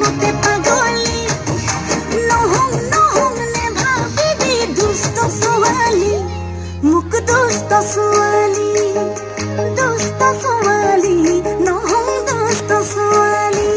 প্ৰেমতে পাগলী নহং নহং নে ভাবিবি দুষ্ট ছোৱালী মোক দুষ্ট ছোৱালী নহং দুষ্ট ছোৱালী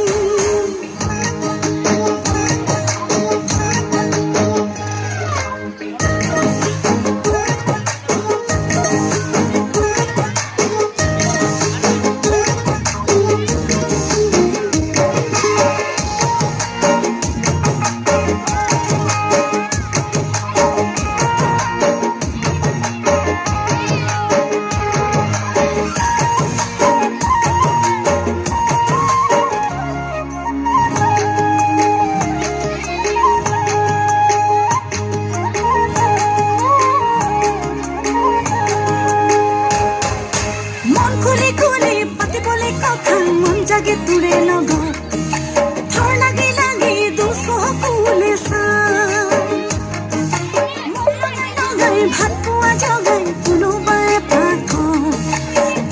জাগে তোৰে লগত থৰ লাগি লাগি দুখ ফুলে চাই ভাত পোৱা জগাই কোনোবাই পাখ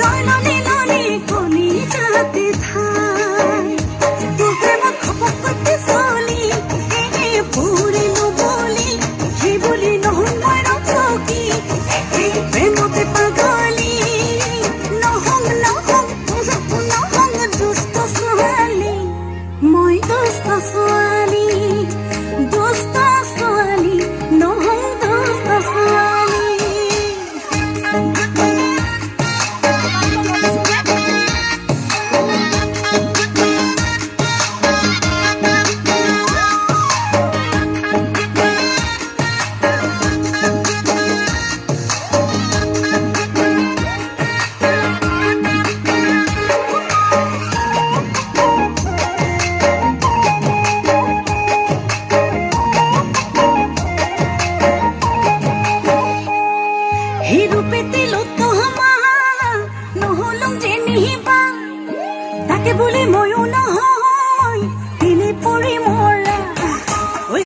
তই লনি লনি কণী যাতে ঠাই তোৰ প্ৰেমত খপকতে চলি পৰিলো বুলি সেই বুলি নহৈ মই ৰখি প্ৰেমতে পাগলী নহং নহং দুষ্ট ছোৱালী মই দুষ্ট ছোৱালী নহং দুষ্ট ছোৱালী হিৰুপেতে লতো নহলং যে নিহিবা তাকে বলে ময়ো